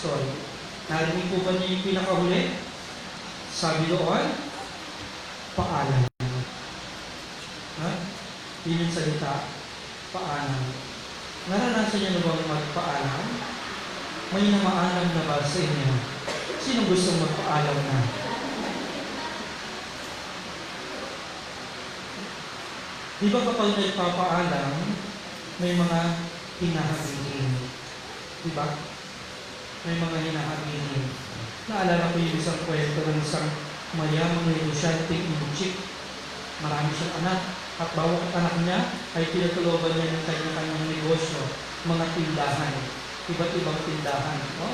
apostol. Narinig po ba niyo yung pinakahuli? Sabi doon, paalam. Ha? Yun yung salita, paalam. Naranasan niyo na bang magpaalam? May namaalam na ba sa inyo? Sino gusto magpaalam na? Di ba kapag nagpapaalam, may mga hinahabihin? Di ba? May mga hinahabihin. Naalala ko yung isang kwento ng isang mayamang negosyanteng Egypt. Marami siyang anak. At bawat anak niya ay pinatuloban niya ng kanya-kanyang negosyo. Mga tindahan. Iba't ibang tindahan. No?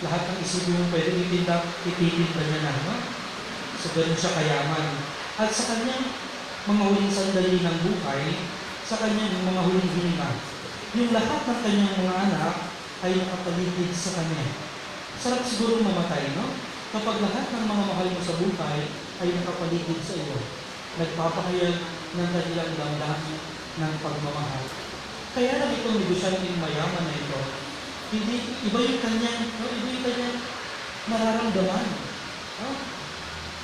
Lahat ng isipin mo pwede itinda niya na. No? So, ganun siya kayaman. At sa kanyang mga huling sandali ng buhay, sa kanyang mga huling hininga, yung lahat ng kanyang mga anak ay nakapaligid sa kanya. Sarap siguro mamatay, no? Kapag lahat ng mga mahal mo sa buhay ay nakapaligid sa iyo, nagpapahayag ng kanilang damdamin ng pagmamahal. Kaya lang itong negosyanteng mayaman na ito, hindi, iba yung kanyang nararamdaman. No?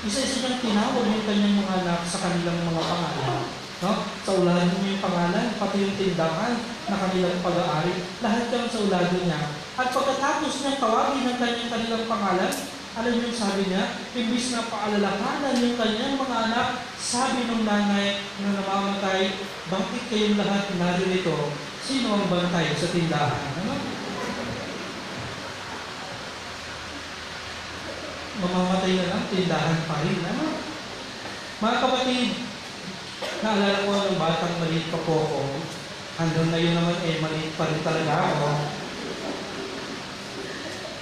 Isa-isa niyang tinawag yung kanyang mga anak sa kanilang mga pangalan. No? Sa ulahan niya yung pangalan, pati yung tindahan na kanilang pag-aari, lahat yung sa ulahan niya. At pagkatapos niya tawagin ng kanilang pangalan, alam niyo yung sabi niya, imbis na paalalahanan yung kanyang mga anak, sabi ng nanay na namamatay, bakit kayong lahat naririto? Sino ang bantay sa tindahan? Ano? Mamamatay na lang, tindahan pa rin. Ano? Mga kapatid, naalala ko ng batang maliit pa po ako. Hanggang ngayon naman maliit pa rin talaga ako.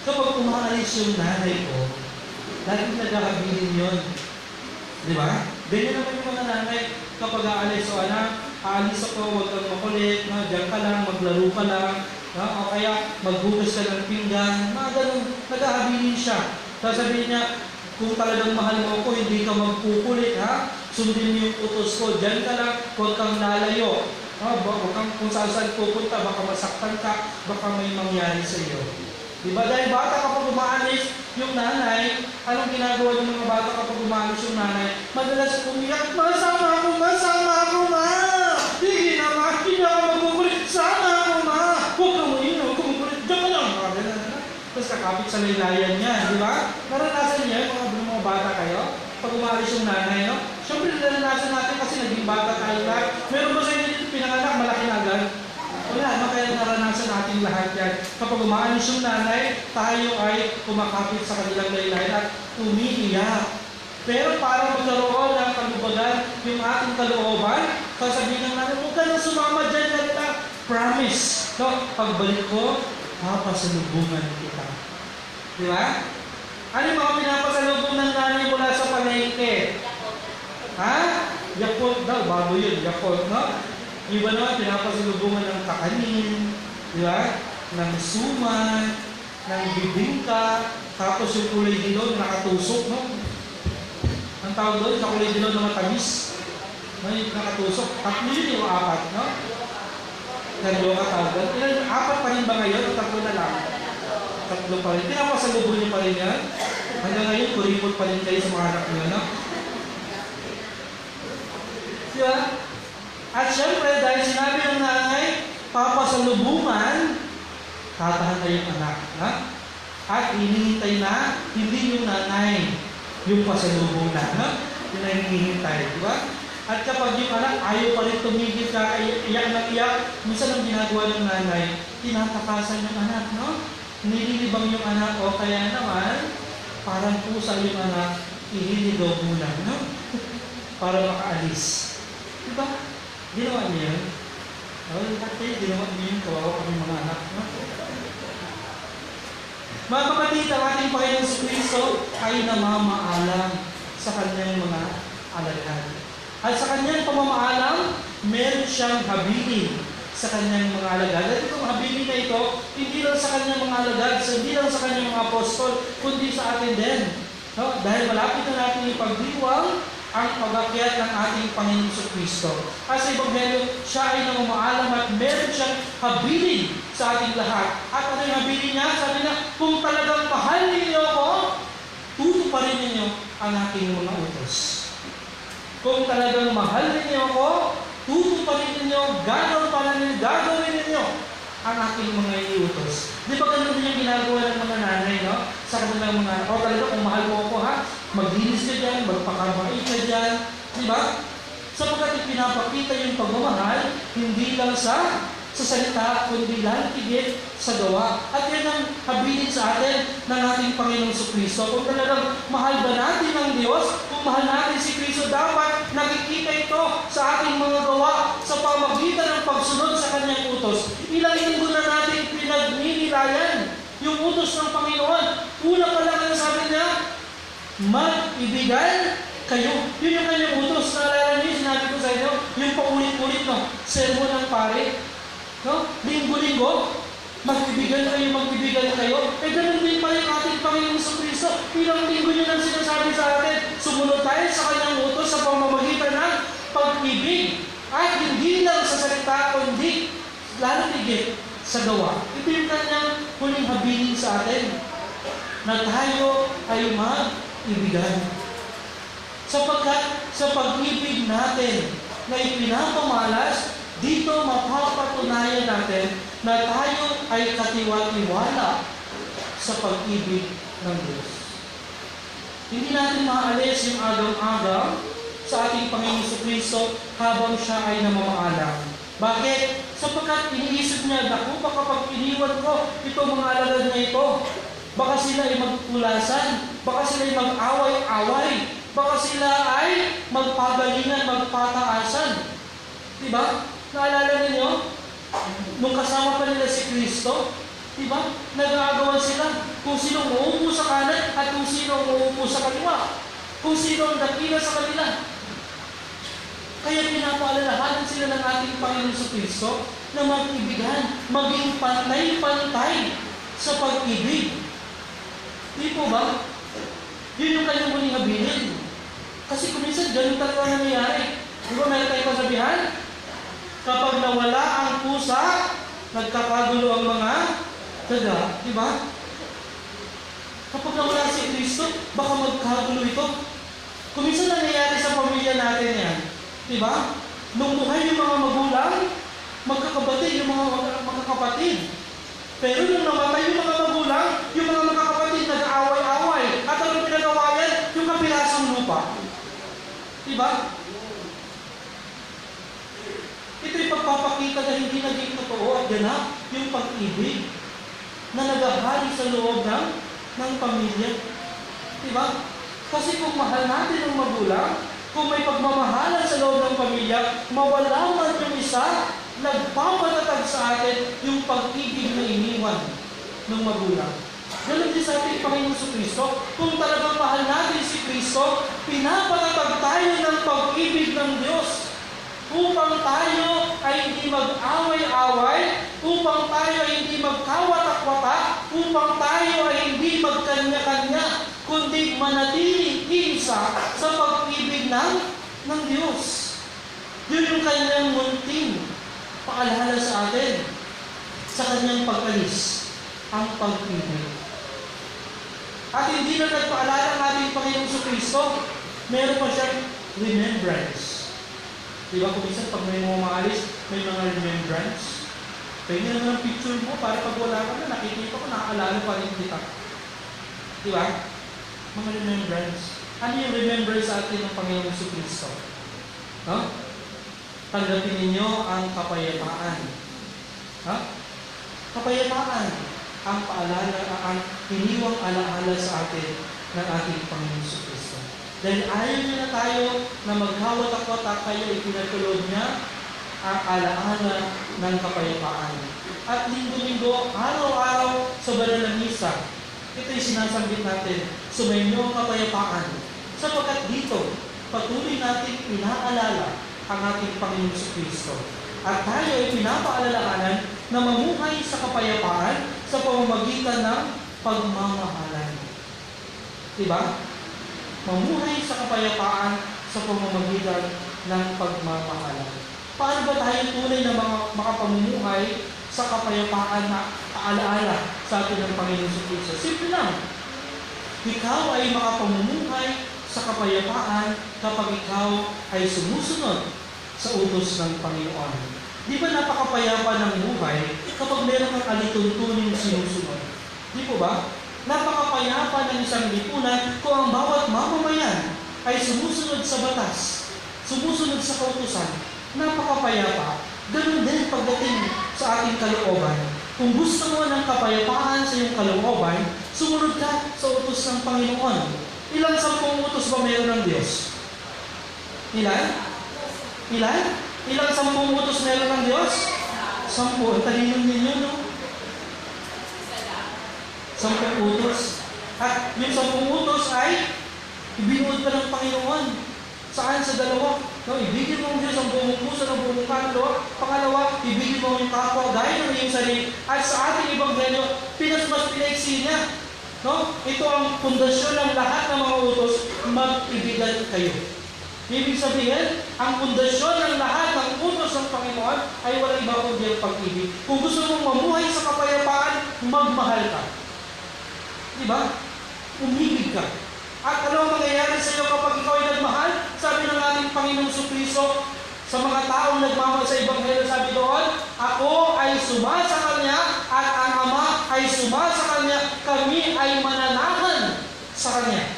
Kapag umaalis yung nanay ko, laging nagkakabilin yun. Di ba? Ganyan naman yung mga nanay, kapag aalis o anak, aalis ako, huwag kang makulit, no? Diyan ka lang, maglaro ka lang, no? O kaya maghugas ka ng pinggan, mga ganun, nagkakabilin siya. Sasabihin niya, kung talagang mahal mo ako, hindi ka magkukulit, ha? Sundin niyo yung utos ko, diyan ka lang, huwag kang lalayo. Huwag kang kung saan pupunta, baka masaktan ka, baka may mangyari sa iyo. Diba? Dahil bata kapag umaalis yung nanay, anong ginagawa ng mga bata kapag umaalis yung nanay? Madalas umiyak, masama ako, ma! Hindi naman, hindi ako magkukulit, sama ako, ma! Huwag kang uminom, kumukulit, diyan ka lang, tapos kakapit sa laylayan niya, di ba? Naranasan niya yung mga bata kayo? Pag umaalis yung nanay, no? Siyempre, naranasan natin kasi naging bata tayo lahat. Meron ba sa inyo dito pinanganak, malaki na agad? Wala, no? Kaya naranasan natin lahat yan. Kapag umaalis yung nanay, tayo ay kumakapit sa kanilang laylayan at umiiyak. Pero para magkaroon ng kalubagan yung ating kalooban, sasabihin ng nanay, huwag ka na sumama dyan, ganita. Promise. No? Pagbalik ko, papasalubungan kita. Di ba? Ano yung mga pinapasalubong ng nanay mula sa palengke? Ha? Yakult daw, bago yun, Yakult, no? Iba naman, pinapasalubungan ng kakanin, di ba? Ng suman, ng bibingka, tapos yung kulay dilaw nakatusok, no? Ang tawag doon, sa kulay dilaw na matamis, no? Yung nakatusok. Tatlo yun yung apat, no? Tatlo ka tawag doon. Apat pa rin ba ngayon o tatlo na lang? Tatlo pa rin. Pinapasalubong niyo pa rin yan. Hanggang ngayon, kuripot pa rin kayo sa mga anak niyo, no? Diba? At syempre, dahil sinabi ng nanay, papasalubungan, tatahan na yung anak. Ha? At hinihintay na, hindi yung nanay, yung pasalubong na. Ha? Yun ang hinihintay. Diba? At kapag yung anak ayaw pa rin tumigil ka, iyak na iyak, minsan ang ginagawa ng nanay, tinatakasan yung anak, no? Nililibang yung anak, o kaya naman, parang pusa yung anak, ihiligaw muna, no? Para makaalis. Diba? Ginawa niya yan. Kasi ginawa niya yung kawawa kami mga anak, no? Mga kapatid, ang ating Panginoon si Kristo ay namamaalam sa kanyang mga alagad. At sa kanyang pamamaalam, meron siyang habilin sa kanyang mga alagad. At itong habilin na ito, hindi lang sa kanyang mga alagad, hindi lang sa kanyang mga apostol, kundi sa atin din. No? Dahil malapit na natin ipagdiwang ang pag-akyat ng ating Panginoon sa Kristo. At sa Ebanghelyo, siya ay namamaalam at meron siyang habilin sa ating lahat. At ano yung habilin niya? Sabi niya, kung talaga ang aking mga utos. Kung talagang mahal ninyo ako, tutuparin ninyo, gagawin ninyo ang aking mga iutos. Di ba ganun din yung ginagawa ng mga nanay, no? Sa kanilang mga, talaga kung mahal mo ako ha, maglinis ka dyan, magpakabait ka dyan, di ba? Sapagkat pinapakita yung pagmamahal, hindi lang sa salita, kundi lang higit sa gawa. At yan ang habilin sa atin ng ating Panginoong Kristo. Kung talagang mahal ba natin ang Diyos, kung mahal natin si Kristo, dapat nakikita ito sa ating mga gawa sa pamagitan ng pagsunod sa Kanyang utos. Ilang linggo na natin pinagninilayan yung utos ng Panginoon. Una pa lang ang sabi niya, mag-ibigan kayo. Yun yung Kanyang utos. Naalala niyo, sinabi ko sa inyo, yung paulit-ulit, no? Sermon ng pare. No? Linggo-linggo, mag-ibigan kayo. Ganun din pala yung ating Panginoong Kristo. Ilang linggo nyo lang sinasabi sa atin, sumunod tayo sa Kanyang utos sa pamamagitan ng pag-ibig. At hindi lang sa salita, kundi lalo higit sa gawa. Ito yung Kanyang huling habilin sa atin, na tayo ay mag-ibigan. Sapagkat sa pag-ibig natin na ipinapamalas, dito mapapatunayan natin na tayo ay katiwa-tiwala sa pag-ibig ng Diyos. Hindi natin maaalis yung agaw-agaw sa ating Panginoong Kristo habang siya ay namamaalam. Bakit? Sapagkat iniisip niya, naku, baka pag iniwan ko itong mga alagad na ito, baka sila ay magtulasan, baka sila ay mag-away-away, baka sila ay magpagalingan, magpataasan. Diba? Naalala ninyo? Nung kasama pa nila si Kristo, diba? Nag-aagawan sila kung sino uupo sa kanan at kung sino uupo sa kaliwa. Kung sino ang dakila sa kanila. Kaya pinapaalalahanan sila ng ating Panginoon Kristo na mag-ibigan, maging pantay-pantay sa pag-ibig. Di po ba? Yun yung kanyang muling habilin. Kasi kung minsan, ganun talaga nangyayari. Di ba meron tayong kasabihan? Kapag nawala ang pusa, nagkakagulo ang mga daga. Di ba? Kapag nawala si Kristo, baka magkagulo ito. Kung minsan nangyayari sa pamilya natin yan, di ba? Nung buhay yung mga magulang, magkakabatid yung mga magkakapatid. Pero nung namatay yung mga magulang, yung mga magkakapatid nag-aaway-away. At anong pinagawa yan? Yung kapirasong lupa. Di ba? Ito'y pagpapakita na hindi naging totoo at ganap yung pag-ibig na nagahari sa loob ng pamilya. Diba? Kasi kung mahal natin ang magulang, kung may pagmamahalan sa loob ng pamilya, mawala man yung isa, nagpapatatag sa atin yung pag-ibig na iniwan ng magulang. Ganun din sa ating Panginoong Kristo. Kung talagang mahal natin si Kristo, pinapatatag tayo ng pag-ibig ng Diyos upang tayo ay hindi mag-away-away, upang tayo ay hindi magkawatak-watak, upang tayo ay hindi magkanya-kanya, kundi manatiling isa sa pag-ibig ng Diyos. Yun yung kanyang munting paalala sa atin sa kanyang pag-alis, ang pag-ibig. At hindi na nagpaalala ng ating Panginoong Kristo, meron pa siyang remembrance. Diba kung minsan pag may mga maalis, may mga remembrance. Pwede naman ang picture mo para pag wala ka na, nakikita ko, nakaalala pa rin kita. Diba? Mga remembrance. Ano yung remembrance sa atin ng Panginoong Kristo? Huh? Tanggapin ninyo ang kapayapaan. Huh? Kapayapaan ang paalala, ang iniwang alaala sa atin ng ating Panginoong Kristo. Dahil ayaw niya na tayo na maghawatak-watak, kayo ipinatulog niya ang alaala ng kapayapaan. At linggo-linggo, araw-araw sa banal na misa, ito'y sinasambit natin, sumainyo ang kapayapaan. Sapagkat dito, patuloy natin inaalala ang ating Panginoong Kristo. At tayo ay pinapaalalahanan na mamuhay sa kapayapaan sa pamamagitan ng pagmamahalan. Diba? Mamuhay sa kapayapaan sa pamamagitan ng pagmamahalan. Paano ba tayo tunay na makapamumuhay sa kapayapaan na kaalaala sa atin ng Panginoon Kristo? Simple lang. Ikaw ay makapamumuhay sa kapayapaan kapag ikaw ay sumusunod sa utos ng Panginoon. Di ba napakapayapa ng buhay kapag meron kang alituntuning sinusunod? Di po ba? Napakapayapa ng isang lipunan kung ang bawat mamamayan ay sumusunod sa batas, sumusunod sa kautusan. Napakapayapa. Ganun din pagdating sa ating kalooban. Kung gusto mo ng kapayapaan sa iyong kalooban, sumunod ka sa utos ng Panginoon. Ilang 10 utos ba meron ng Diyos? Ilan? Ilan? Ilang 10 utos meron ng Diyos? 10. Ang talino ninyo, no? 10 utos. At yung 10 utos ay ibinuod pa ng Panginoon. Saan? Sa dalawa. No, ibigin mo ang Diyos ang buong puso, ang buong kaluluwa. Pangalawa, ibigin mo yung kapwa gaya ng iyong sarili. At sa ating Ebanghelyo, mas pinaiksi niya. No? Ito ang pundasyon ng lahat ng mga utos, mag-ibigan kayo. Ibig sabihin, ang pundasyon ng lahat ng utos ng Panginoon ay walang iba kundi ang pag-ibig. Kung gusto mong mamuhay sa kapayapaan, magmahal ka. Diba? Umibig ka. At ano ang mangyayari sa iyo kapag ikaw ay nagmahal? Sabi ng ating Panginoong Jesucristo sa mga taong nagmamahal sa Ebanghelyo, sabi doon, ako ay sumasa Kanya at ang Ama ay sumasa Kanya. Kami ay mananahan sa Kanya.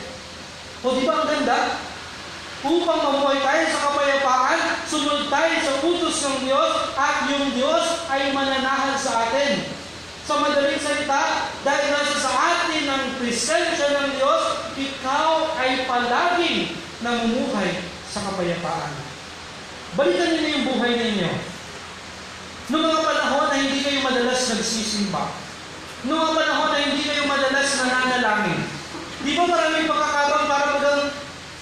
O di ba ang ganda? Upang mamuhay tayo sa kapayapaan, sunod tayo sa utos ng Diyos at yung Diyos ay mananahan sa atin. Sa madaling salita, dahil nasa sa atin ang presensya ng Diyos, ikaw ay palaging namumuhay sa kapayapaan. Balikan niyo na yung buhay ninyo. Noong mga panahon na hindi kayo madalas nagsisimba, noong mga panahon na hindi kayo madalas nananalangin, di ba maraming pagkakataon para bagang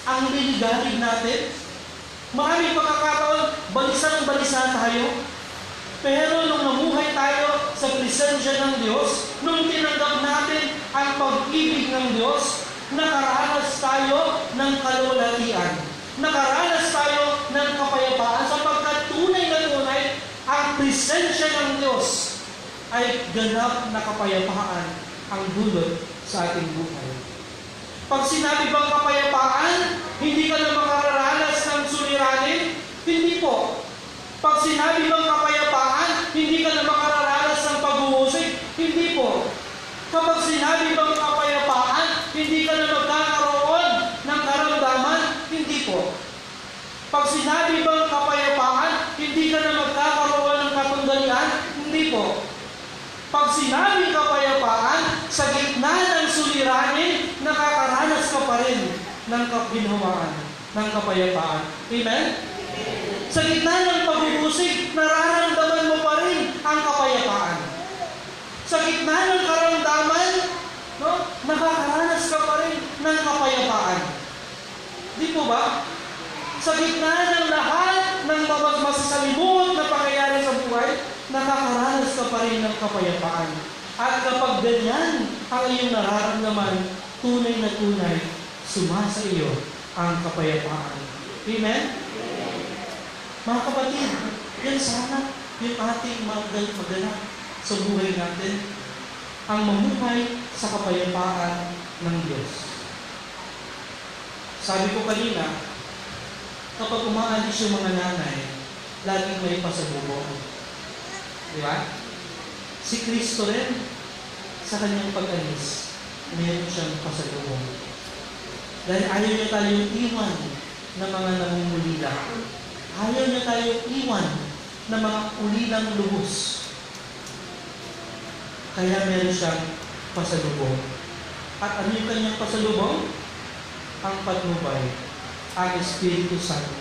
ang liligalig natin? Maraming pagkakataon, balisan-balisa tayo. Pero nung namuhay tayo sa presensya ng Diyos, nung tinanggap natin ang pag-ibig ng Diyos, nakaranas tayo ng kalwalhatian. Nakaranas tayo ng kapayapaan sapagkat tunay na tunay ang presensya ng Diyos ay ganap na kapayapaan ang dulot sa ating buhay. Pag sinabi bang kapayapaan, hindi ka na makararanas ng suliranin? Hindi po. Pag sinabi bang kapayapaan, hindi ka na makararanas ng pag-uusig? Hindi po. Kapag sinabi bang kapayapaan, hindi ka na magkakaroon ng karamdaman? Hindi po. Pag sinabi bang kapayapaan, hindi ka na magkakaroon ng katungganian? Hindi po. Pag sinabi kapayapaan, sa gitna ng suliranin, nakakaranas ka pa rin ng kapinawaan, ng kapayapaan. Amen? Sa gitna ng pag-uusig, nararamdaman mo pa rin ang kapayapaan. Sa gitna ng karamdaman, no, nakakaranas ka pa rin ng kapayapaan. Di po ba? Sa gitna ng lahat ng masasalimuot na pangyayari sa buhay, nakakaranas ka pa rin ng kapayapaan. At kapag ganyan ang iyong nararamdaman, tunay na tunay, sumasa iyo ang kapayapaan. Amen? Mga kapatid, yan sana yung ating maganap sa buhay natin, ang mamuhay sa kapayapaan ng Diyos. Sabi ko kanina, kapag umaalis yung mga nanay, laging may pasalubong. Di ba? Si Kristo rin, sa kanyang pag-alis, mayroon siyang pasalubong. Dahil ayaw niya tayong iwan ng mga namumulila. Ayaw niya tayong iwan ng mga ulilang lubos. Kaya meron siyang pasalubong. At ano yung kanyang pasalubong? Ang patnubay, ang Espiritu Santo.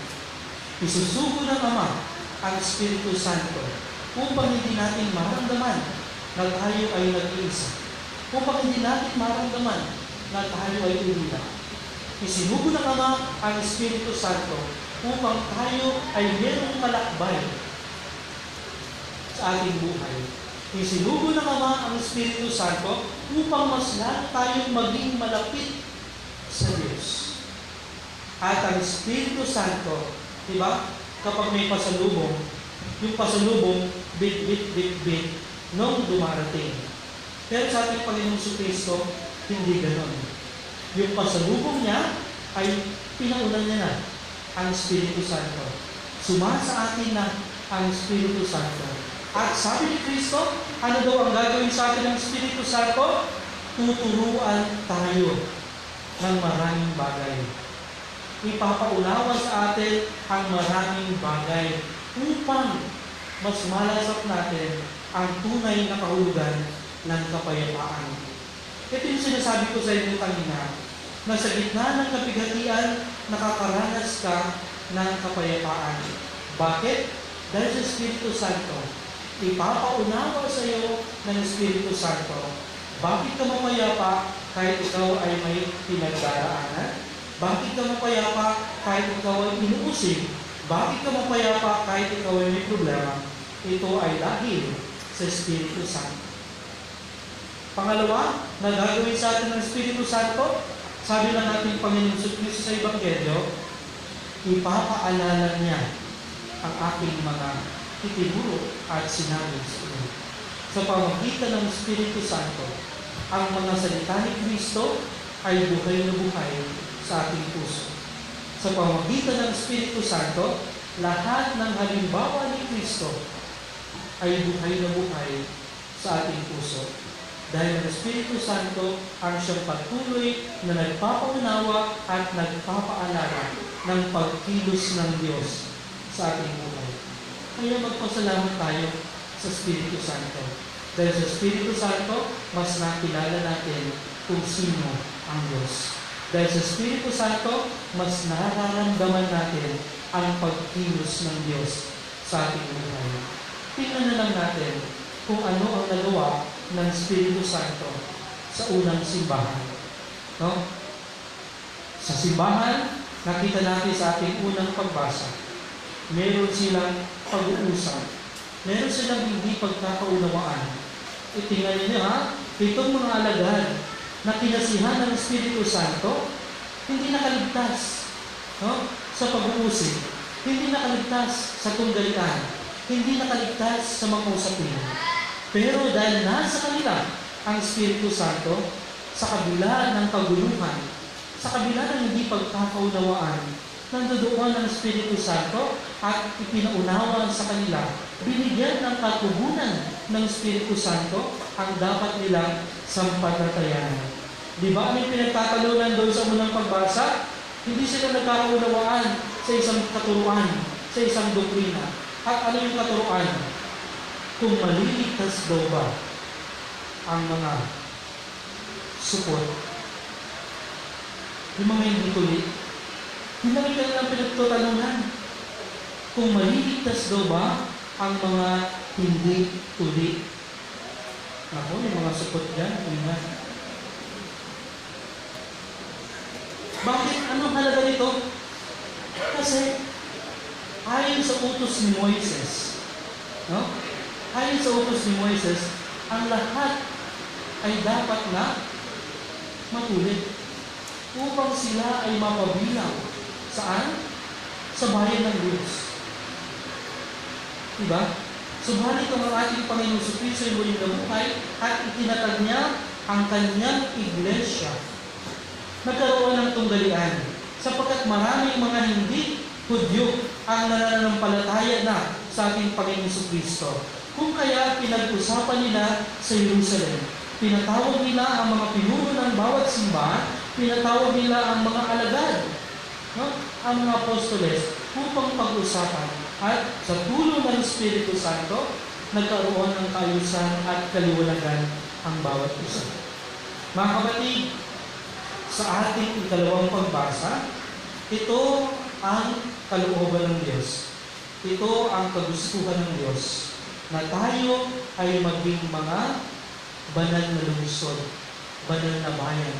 Isusugo ng Ama ang Espiritu Santo upang hindi natin maramdaman na tayo ay nag-iisa. Upang hindi natin maramdaman na tayo ay ulila. Isinugo ng Ama ang Espiritu Santo upang tayo ay mayroong malakbay sa ating buhay. Isinugo ng Ama ang Espiritu Santo upang mas lalo tayong maging malapit sa Diyos. At ang Espiritu Santo, di ba? Kapag may pasalubong, yung pasalubong, bit nung dumarating. Pero sa ating Panginoong Jesucristo, hindi ganon. Yung pasalubong niya ay pinaunan niya na ang Espiritu Santo. Sumasa atin na ang Espiritu Santo. At sabi ni Kristo, ano daw ang gagawin sa atin ng Espiritu Santo? Tuturuan tayo ng maraming bagay. Ipapaunawa sa atin ang maraming bagay upang mas malasap natin ang tunay na kahulugan ng kapayapaan. Ito yung sinasabi ko sa inyo kanina, na sa gitna ng kapighatian, nakakaranas ka ng kapayapaan. Bakit? Dahil sa Espiritu Santo, ipapaunawa sa iyo ng Espiritu Santo. Bakit ka mapayapa kahit ikaw ay may pinagdaraanan? Bakit ka mapayapa kahit ikaw ay inuusig? Bakit ka mapayapa kahit ikaw ay may problema? Ito ay dahil sa Espiritu Santo. Pangalawa, na gagawin sa atin ng Espiritu Santo, sabi ng ating Panginoon Kristo sa Ebanghelyo, ipapaalala niya ang aking mga itinuro at sinabi sa inyo. Sa pamamagitan ng Espiritu Santo, ang mga salita ni Kristo ay buhay na buhay sa ating puso. Sa pamamagitan ng Espiritu Santo, lahat ng halimbawa ni Kristo ay buhay na buhay sa ating puso. Dahil ang Espiritu Santo ang siyang patuloy na nagpapaunawa at nagpapaalala ng pagkilos ng Diyos sa ating buhay. Kaya magpasalamat tayo sa Espiritu Santo. Dahil sa Espiritu Santo, mas nakilala natin kung sino ang Diyos. Dahil sa Espiritu Santo, mas nararamdaman natin ang pagkilos ng Diyos sa ating buhay. Tingnan na lang natin kung ano ang nagawa ng Espiritu Santo sa unang simbahan. No? Sa simbahan, nakita natin sa ating unang pagbasa, meron silang pag-uusap. Meron silang hindi pagkakaunawaan. Tingnan niyo itong mga alagad na kinasihan ng Espiritu Santo, hindi nakaligtas sa pag-uusig, hindi nakaligtas sa tunggalian, hindi nakaligtas sa mga usapin. Pero dahil nasa kanila ang Espiritu Santo, sa kabila ng kaguluhan, sa kabila ng hindi pagkakaunawaan, nandoon ang Espiritu Santo at ipinaunawa sa kanila, binigyan ng katugunan ng Espiritu Santo ang dapat nilang sampalatayanan. Di ba may pinagtatalunan doon sa unang pagbasa? Hindi sila nagkakaunawaan sa isang katuruan, sa isang doktrina. At ano yung katuruan? Kung maliligtas daw ba ang mga supot, yung mga hindi tuli, hindi lang pinagtatanungan. Kung maliligtas daw ba ang mga hindi tuli. Naku, yung mga supot dyan, ingat. Bakit? Anong halaga nito? Kasi, ayon sa utos ni Moises, ayon sa utos ni Moises, ang lahat ay dapat na matulit upang sila ay mapabilang. Saan? Sa bayan ng Diyos. Diba? Subalit ang ating Panginoon sa Kristo ay muling nabuhay at itinatag niya ang kanyang iglesia. Nagkaroon ng tunggalian sapagkat maraming mga hindi Hudyo ang nananampalataya na sa ating Panginoon sa Kristo. Kung kaya pinag-usapan nila sa Jerusalem, pinatawag nila ang mga pinuno ng bawat simbahan, pinatawag nila ang mga alagad, ang mga apostoles, upang pag-usapan. At sa tulong ng Espiritu Santo, nagkaroon ng kaayusan at kaliwanagan ang bawat isa. Mga kapatid, sa ating ikalawang pagbasa, ito ang kalooban ng Diyos. Ito ang kagustuhan ng Diyos, na tayo ay maging mga banal na lungsod, banal na bayan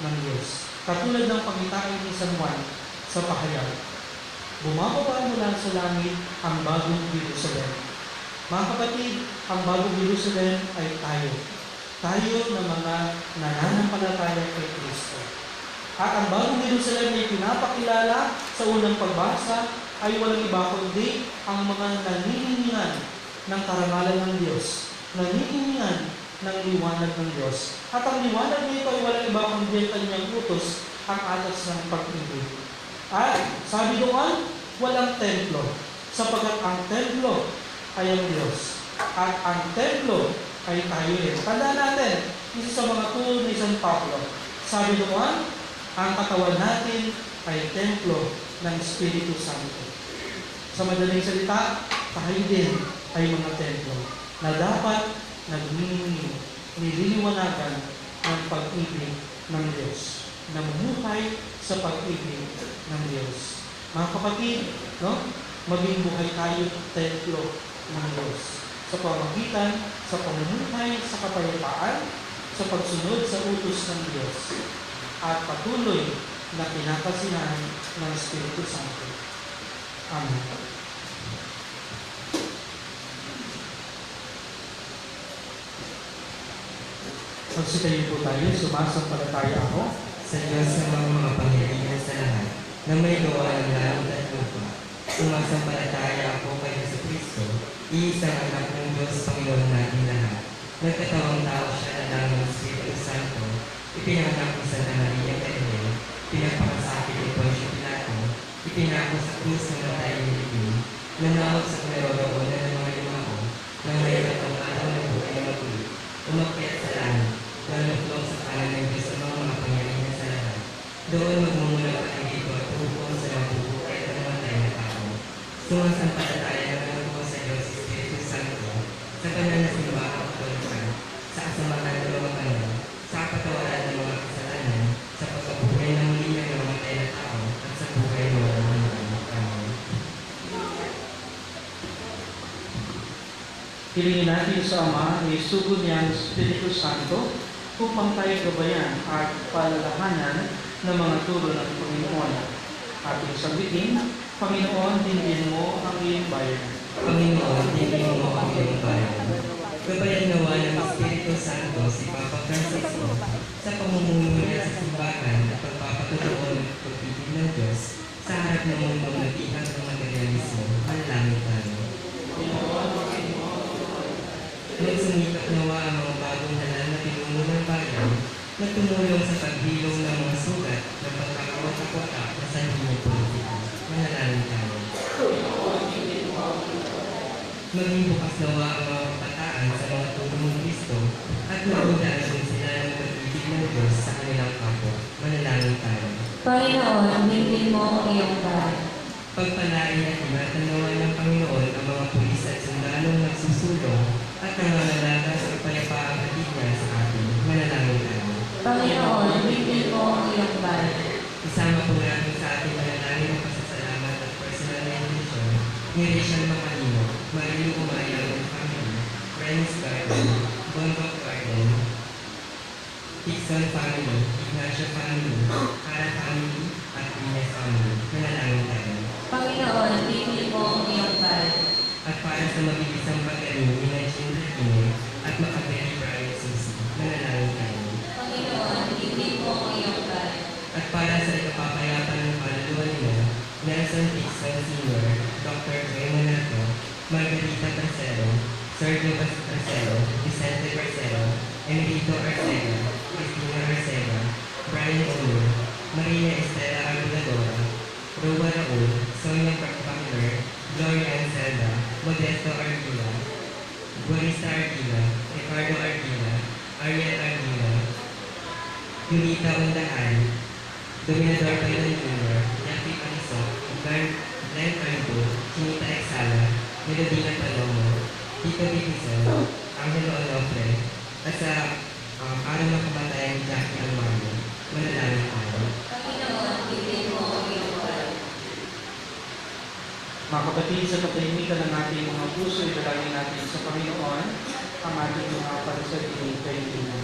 ng Diyos. Katulad ng pangitain ni San Juan sa pahayag, bumababa mula sa langit ang bagong Jerusalem. Mga kapatid, ang bagong Jerusalem ay tayo. Tayo na mga nananampalataya kay Kristo. At ang bagong Jerusalem ay pinapakilala sa unang pagbasa ay walang iba kundi ang mga nanininingan ng karangalan ng Diyos, nanininingan ng liwanag ng Diyos. At ang liwanag nito ay walang iba kundi ang kanyang utos ang atas ng pag-ibig. At sabi doon, walang templo, sapagkat ang templo ay ang Diyos. At ang templo ay tayo rin. Tandaan natin, isa sa mga turo ni San Pablo. Sabi doon, ang katawan natin ay templo ng Espiritu Santo. Sa madaling salita, tayo din ay mga templo na dapat nililiwanagan ng pag-ibig ng Diyos. Namumuhay sa pag-ibig ng Diyos. Mga kapatid, no? Maging buhay tayo templo ng Diyos. Sa pamagitan, sa pamumuhay, sa kapayapaan, sa pagsunod sa utos ng Diyos, at patuloy na kinakasihan ng Espiritu Santo. Amen. Magsitayo po tayo, sumasampalataya ako sa Diyos ng mga makapangyarihan sa lahat, na may gawa ng langit at lupa. Sumasampalataya ako kay Jesucristo, iisang anak ng Diyos, Panginoon natin lahat. Nagkatawang tao siya na lang ng Espiritu Santo, ipinanganak ni Santa Maria Gabriel, pinagpakasakit ni Poncio Pilato, ipinako sa krus ng matay ni Libin, nanawag sa kameroroonan ng mga limao, nang may katong araw na buhay na magulit, umakyat sa langit, naluklong sa kanan ng Diyos ng mga makapangyarihan sa lahat. Doon magmumulang pag-ibig at hukom sa nabubuhay at namatay na tao. Sumasampalataya naman ako sa Diyos Espiritu Santo, sa kanal na simbahang katolikan, sa kasamaan ng mga banal, sa kapatawaran ng mga kasalanan, sa pagkabuhay ng muli ng namatay na tao, at sa buhay ng mga namatay. Amen. Hilingin natin sa Ama ay sugo niya ang Espiritu Santo upang tayo gabayan at palalahanan ng mga turo ng Panginoon. Ating sabihin, Panginoon, dinggin mo ang iyong bayan. Panginoon, dinggin mo ang iyong bayan. Gabayan nawa ng Espiritu Santo si Papa Francisco sa pamumuno niya sa simbahan at pagpapatutuo ng pag-ibig ng Diyos sa harap ng mundong nagihang ng materialismo. Manalangin tayo. Nagsumikap nawa ang mga bagong halal na pinuno ng bayan na tumulong sa paghilom ng mga sugat ng pagkakawatak-watak na sanhi politika. Manalangin tayo. Maging bukas nawa ang mga kabataan sa mga turo ng Kristo at magundaan din sila ng pag-ibig ng Diyos sa kanilang kapwa. Manalangin tayo. Panginoon, dinggin mo ang iyong bayan. Pagpalain at ingatan nawa ng Panginoon ang mga pulis at sundalong nagsusulong at nangangalaga sa kapayapaang hatid niya sa atin. Manalangin tayo. Panginoon, dinggin mo ang iyong bayan. Isama po natin sa ating manalangin ng pasasalamat at personal na intensyon ni Rachel Macalino, Marilu Umayang and family, Friends Garden, Bonbon Garden, Dixon family, Ignacio family, Cara family, at Ines family. Manalangin tayo. Panginoon, dinggin mo ang iyong bayan. At para sa mabilisang pagaling ni Nancy Regine at makabili Brian Susi. Manalangin tayo. Panginoon, dinggin mo ang iyong bayan. At para sa ikapapayapan ng kaluluwa nila, Nelson Dixon Sr., Dr. Joy Monato, Margarita Tercero, Sergio Tercero, Vicente Tercero, Enrico Arcega, Cristina Arcega, Brian Olo, Maria Estela Aguiladora, Roba Raul, Sonia Bachler, Gloria Anselda, Modesto Argila, Borista Argila, Ricardo Argila, Ariel Argila, Yulita Undahan, Dominador Pailan Jr., Jeffrey Paniso, Glenn Argo, Chinita Exala, Melodina Palomo, Tito Bitizel, Angelo Onofre, at sa araw ng kamatayan ni Jackie Almano. Manalangin tayo. Panginoon, dinggin mo ang iyong bayan. Mga kapatid, sa katahimikan ng ating mga puso, italangin natin sa Panginoon ang ating mga pansabihin kaibigan.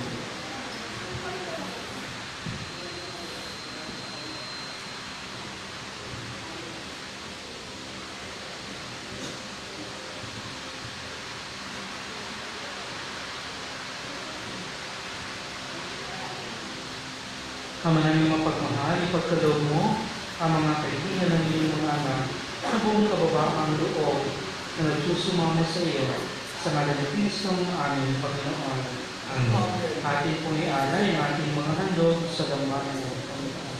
Ama namin mapagmahal, ipagkaloob mo ang mga kaibigan ng iyong mga anak sa buong kababaang loob na nagsusumamo sa iyo sa ngalan ni Kristo ng aming Panginoon. Amen. Atin pong ialay ang ating mga handog sa dambaan mo, Panginoon.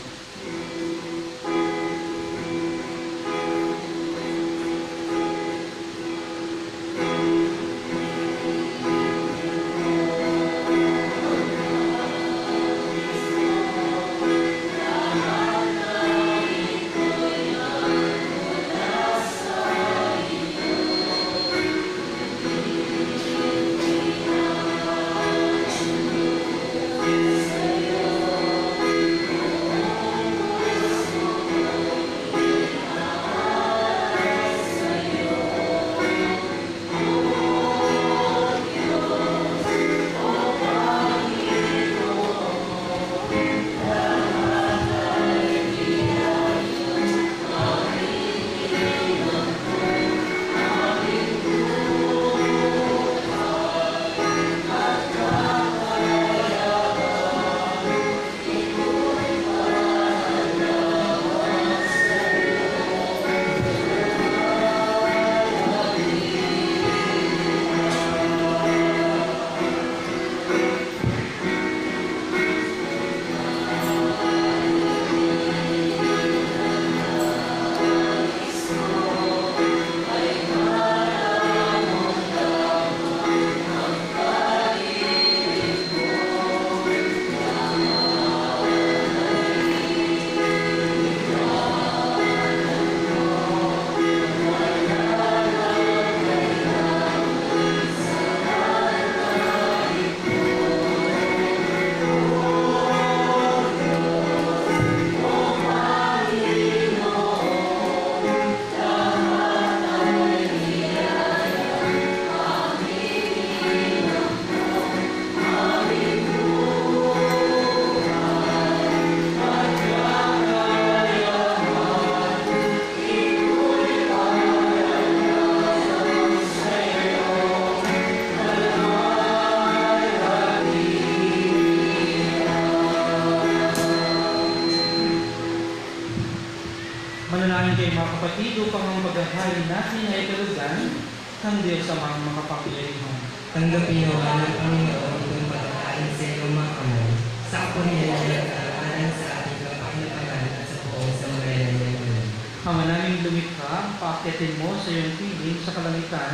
kayo mga kapatid upang ang paghahari natin ay kalugan ng Diyos sa mga makapangyarihan. Tanggapin nawa ng Panginoon itong pagkakain sa iyong mga kamay, sa kapurihan ng karamanan sa ating kapakinabangan at sa buong sambayanan ng Diyos. Ama naming lumikha, paakyatin mo sa iyong piling sa kalangitan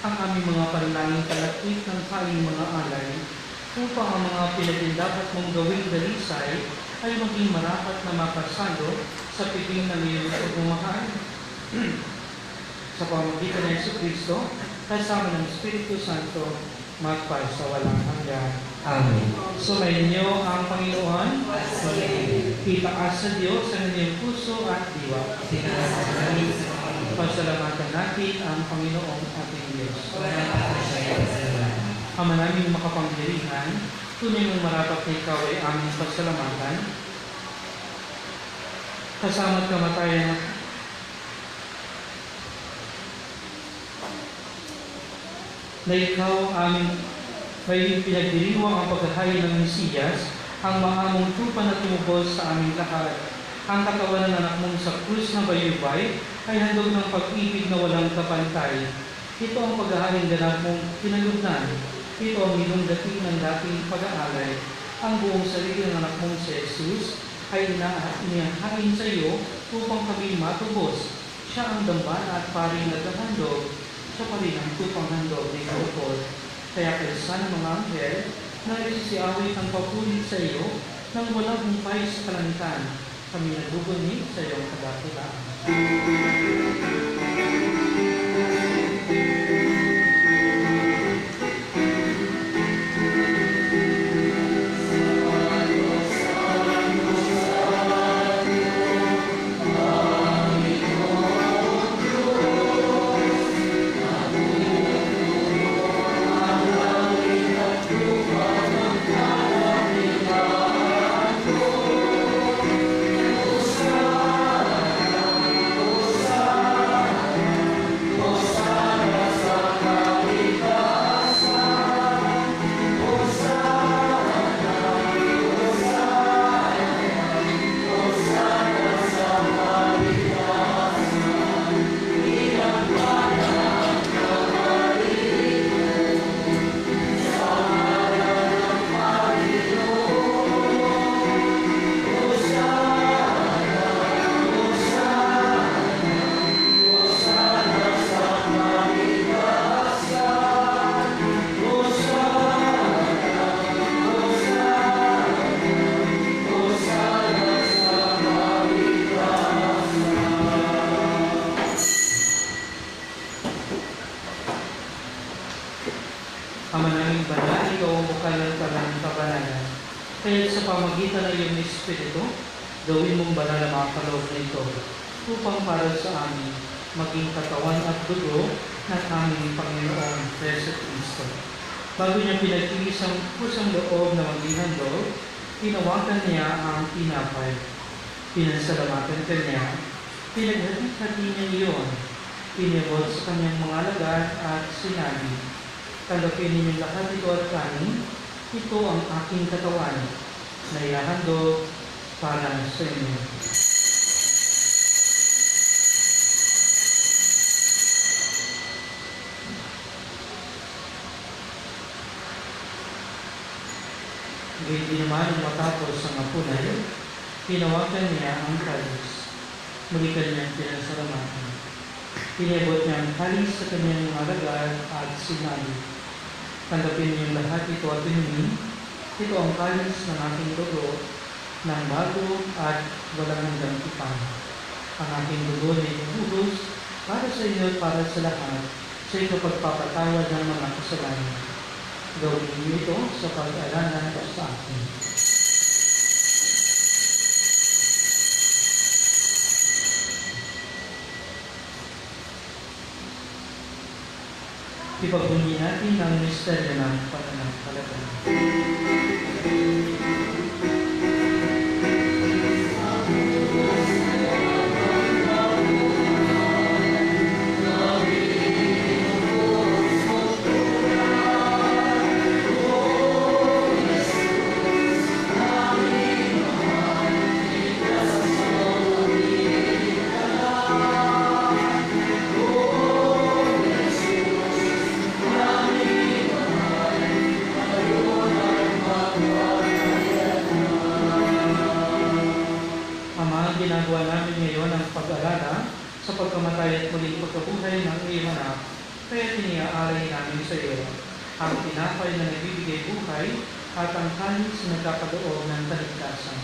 ang aming mga panalangin kalakip ng kaing mga alay, upang ang mga pinagdapat mong gawing dalisay ay maging marapat na makasalo sa piling ng iyong pagmamahal. Sa pamamagitan ng Jesucristo, kasama ng Espiritu Santo, magpasa walang hanggan. Amen. Sumayin niyo ang Panginoon, At sumayin, itaas sa Diyos ang inyong puso at diwa. tinasa namin sa Panginoon. Pasalamatan natin ang Panginoong ating Diyos. Wala pa ako siya ipasalamatan. Ama naming makapangyarihan, tunay mong marapat na ikaw ay aming pasalamatan. Kasama't kamatayan na ikaw aming may pinagdiriwang ang paghahain ng Mesiyas, ang maamong tupa na tumubos sa aming lahat. Ang katawan ng anak mong sa krus na bayubay ay handog ng pag-ibig na walang kapantay. Ito ang paghahain ganap mong kinalugnan. Ito ang ilong dating ng dating pag-aalay. Ang buong sarili ng anak mong si Jesus ay inihahain sa iyo upang kami matubos. Siya ang dambana at paring naghahandog. Siya pa rin ang tupang handog ni Kaupod. Kaya kaysa ng mga anghel na nagsisiawit ang papulit sa iyo nang walang humpay sa kalangitan. Kami naguguni sa iyong kadakilaan. Ama naming banal, ikaw ang bukal ng talang kabanalan. Kaya sa pamagitan ng iyong Espiritu, gawin mong banal ang mga kaloob na ito, upang para sa amin maging katawan at dugo ng aming Panginoong Jesu Cristo. Bago niya pinagtiis ang pusang loob na maging handog, tinawagan niya ang tinapay. Pinasalamatan kanya, pinaghati-hati niya iyon, pinibot sa kanyang mga alagad at sinabi, "Tanggapin ninyong lahat ito at kanin, ito ang aking katawan na ihahandog para sa inyo." Gayun din naman ang matapos ang hapunan, tinawagan niya ang kalis. Muli kanyang pinasalamatan. Pinibot niya ang kalis sa kanyang mga alagad at sinabi, "Tanggapin niyong lahat ito at inumin. Ito ang kalis ng aking dugo ng bago at walang hanggang tipan. Ang aking dugo na ibuhos para sa inyo at para sa lahat sa ikapagpapatawad ng mga kasalanan. Gawin niyo ito sa pag-alanan sa akin." Ipagbunyi natin ang misteryo ng pananampalataya. ginagawa namin ngayon ang pag-alala sa pagkamatay at muling pagkabuhay ng iyong anak, kaya tiniaalay namin sa iyo ang tinapay na nagbibigay buhay at ang kanis na nagkakaloob ng kaligtasan.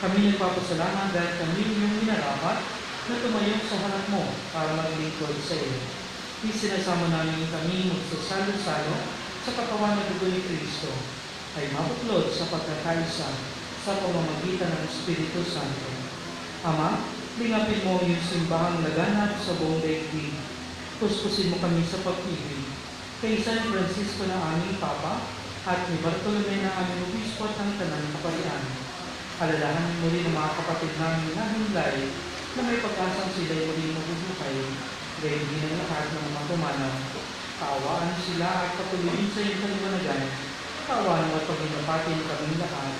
Kami nagpapasalamat dahil kami iyong minarapat na tumayo sa harap mo para maglingkod sa iyo. Isinasama namin kami magsasalo-salo sa katawan ng dugo ni Kristo ay mabuklod sa pagkakaisa sa pamamagitan ng Espiritu Santo. Ama, lingapin mo yung simbahang laganap sa buong daigdig. Kuskusin mo kami sa pag-ibig. Kay San Francisco na aming Papa at ni Bartolome na aming Obispo at ang Tanang Kaparian. Alalahanin mo rin ang mga kapatid namin na hinlay na may pag-asang sila'y muling mabubuhay. Gayon din ang lahat ng mga pumanaw. Kaawaan sila at patuloyin sa iyong kaliwanagan. Kaawaan mo at paginapatin kaming lahat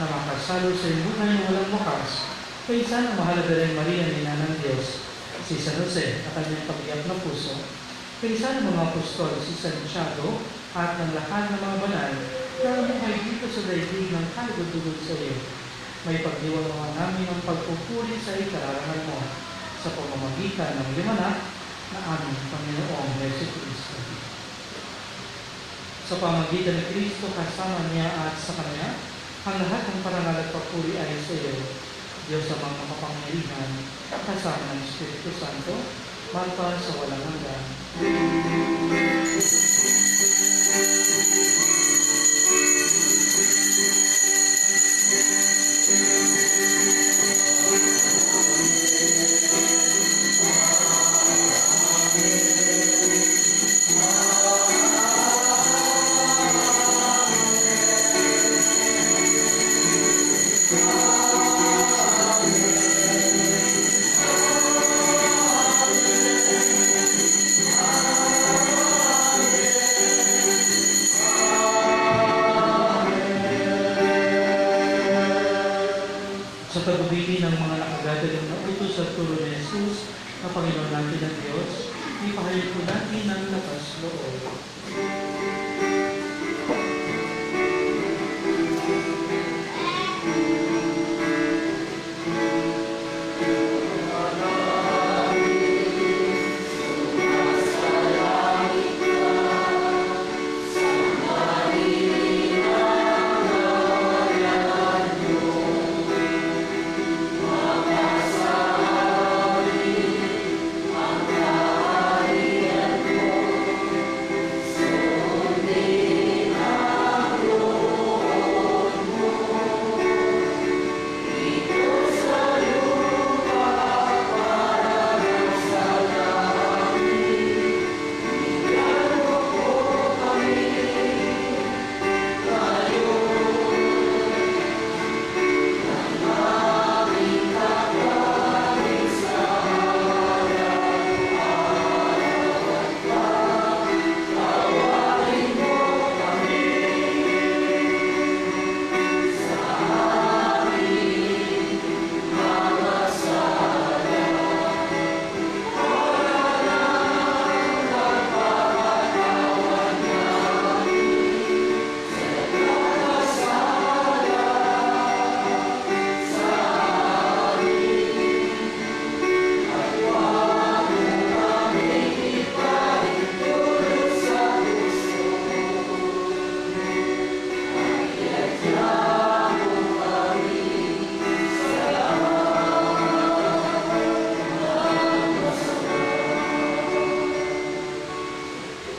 na makasalo sa iyong buhay na walang wakas. Kaysa ang mahalaga rin Maria ni Nanang Diyos, si San Jose at kanyang pabiyak na puso, kaysa ng mga apostol, si Santiago at ng lahat ng mga banal na namuhay dito sa daigdig ng kalugod-dugod sa iyo. May pagdiwang mga namin ang pagpupuri sa ikararangan mo sa pamamagitan ng iyong anak na aming Panginoong Yesu Cristo. Sa pamamagitan ng Kristo, kasama niya at sa Kanya, ang lahat ng parangal at papuri ay sa iyo, Diyos sa mga makapangyarihan, kasama ng Espiritu Santo, magpa sa walang hanggan. Sa tagubilin ng mga nakagagaling na utos at turo ni Jesus na Panginoon natin ang Diyos, ipahayag po natin ang lakas loob.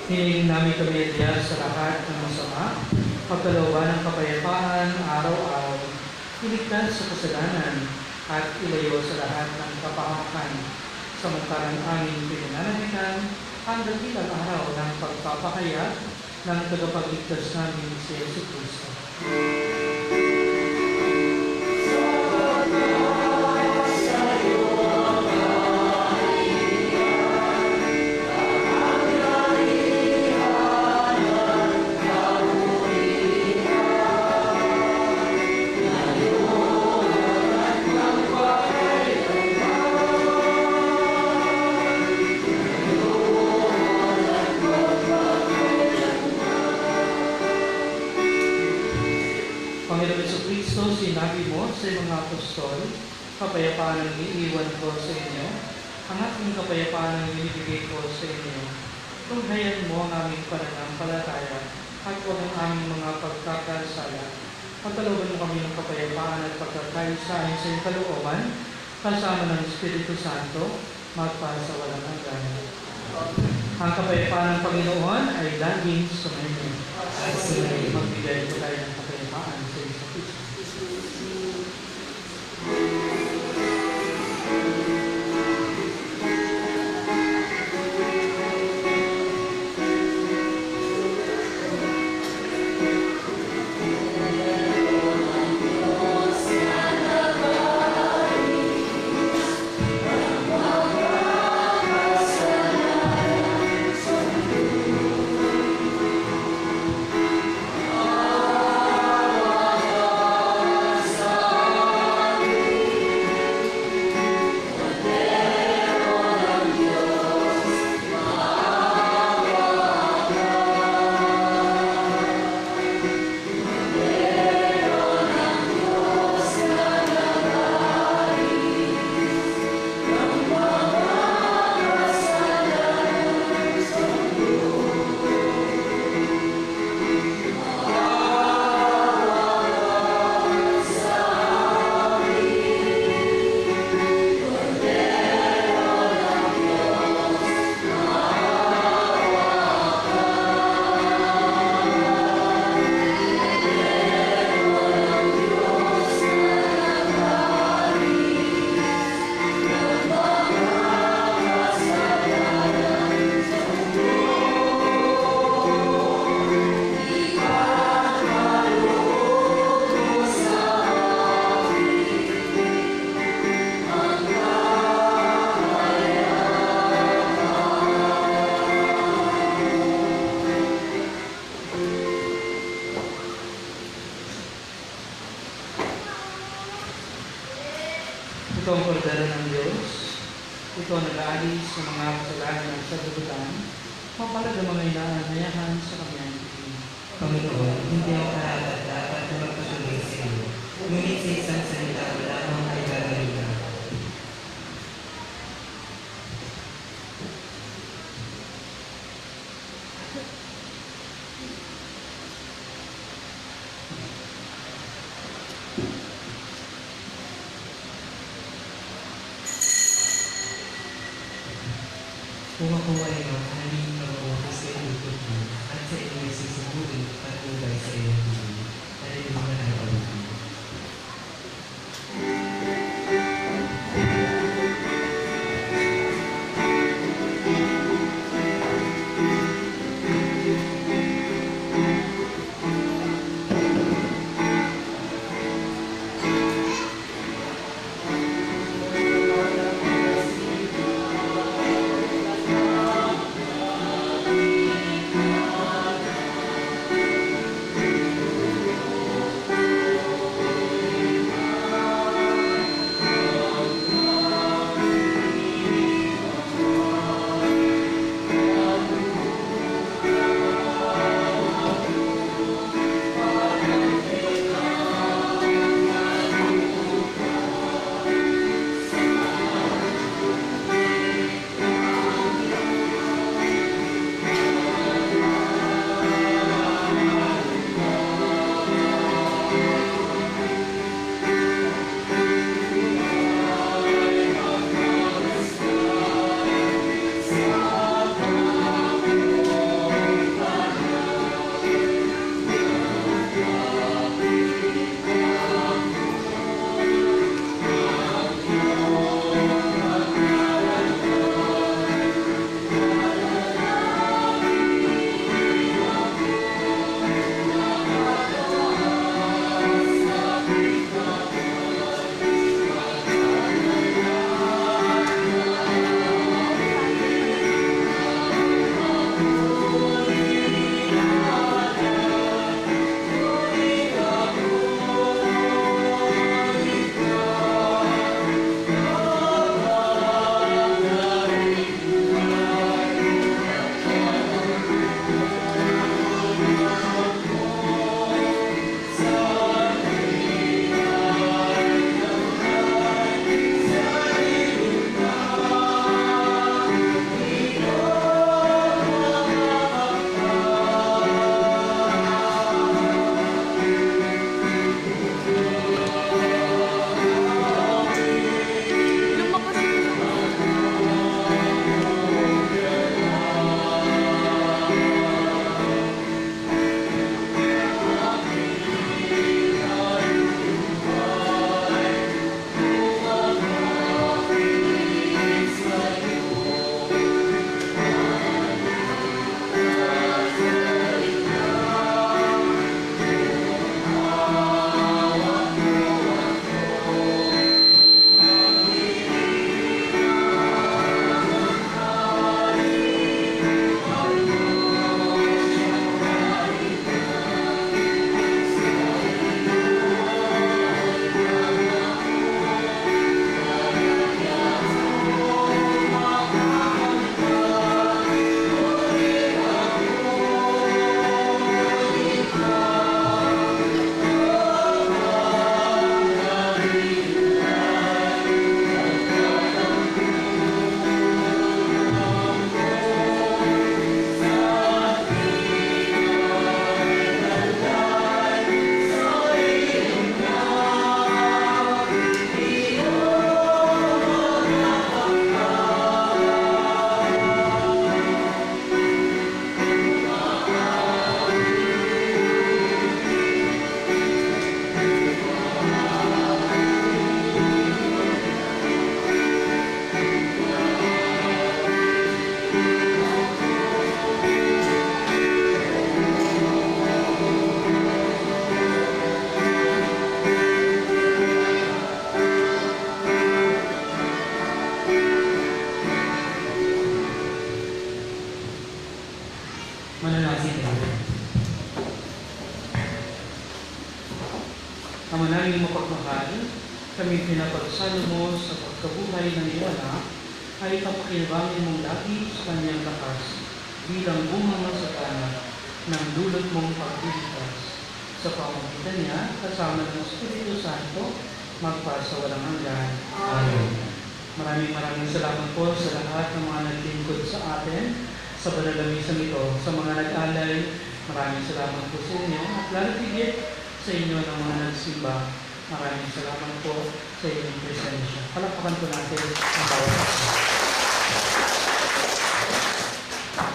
Hiniling namin kami diyan sa lahat ng masama, pagkalooban ng kapayapaan araw-araw, iligtas sa kasalanan, at ilayo sa lahat ng kapahamakan. Samantalang aming pinananabitan ang dakilang araw ng pagpapahayag ng tagapagligtas namin si Yesu Cristo. Panginoon Jesucristo, sinabi mo sa mga apostol, kapayapaan ang iniiwan ko sa inyo. Ang aking kapayapaan ang binibigay ko sa inyo. Tunghayan mo ang aming pananampalataya at huwag ang aming mga pagkakasala. Pagkalooban mo kami ng kapayapaan at pagkakaisa sa iyong kalooban, kasama ng Espiritu Santo, magpasa walang hanggan. Ang kapayapaan ng Panginoon ay laging sumainyo. At sumainyo. Magbigay po tayo ng kapayapaan sa isa't isa. Ito ang kordero ng Diyos. Ito ang nag-aalis ng mga kasalanan ng sasagutan. Mapalad ang mga inaanayahan sa kanyang tingin. Panginoon, hindi ako karapat dapat na magpatuloy sa iyo. Ngunit sa isang salita mo lamang ay gagawin na. Kung ako ay makahaling mag-uwi sa iyong tubig at sa iyong susubuin at ubay sa iyong tubig, ay naman ay pag-ibig. kami pinapagsalo mo sa pagkabuhay ng iyong anak, ay papakinabangin mong lagi sa kanyang lakas bilang bunga ng sagana ng dulot mong pagliligtas. Sa pamamagitan niya, kasama ng Espiritu Santo, magpasa walang hanggan. Amen. Maraming salamat po sa lahat ng mga naglingkod sa atin sa banal na misang ito. Sa mga nag-alay, maraming salamat po sa inyo at lalo higit sa inyo ng mga nagsimba. Maraming salamat po sa inyong presensya. Palakpakan po natin ang bawat isa.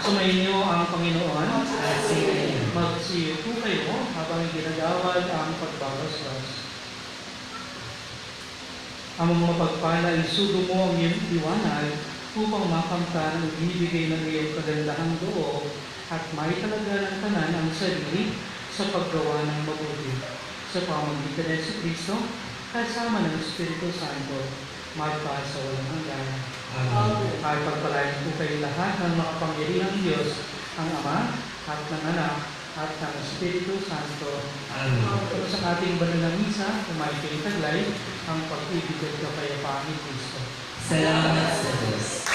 Sumainyo ang Panginoon At sige. magsiyo po kayo habang ginagawad ang pagbabasbas. Ang mapagpala isugo mo ang iyong liwanag upang makamtan ang ibinibigay ng iyong kagandahang loob at may talaga ng tanan ang sarili sa paggawa ng mabuti. Sa pamamagitan ng Kristo, kasama ng Espiritu Santo, magpasa walang hanggan. Amen. At pagpalain po kayo lahat ng makapangyarihang Diyos, ang Ama at ng Anak at ng Espiritu Santo. Amen. Pero sa ating banal na misa, kumain kayo taglay ang pag-ibig at kapayapaan ni Kristo. Salamat sa Diyos.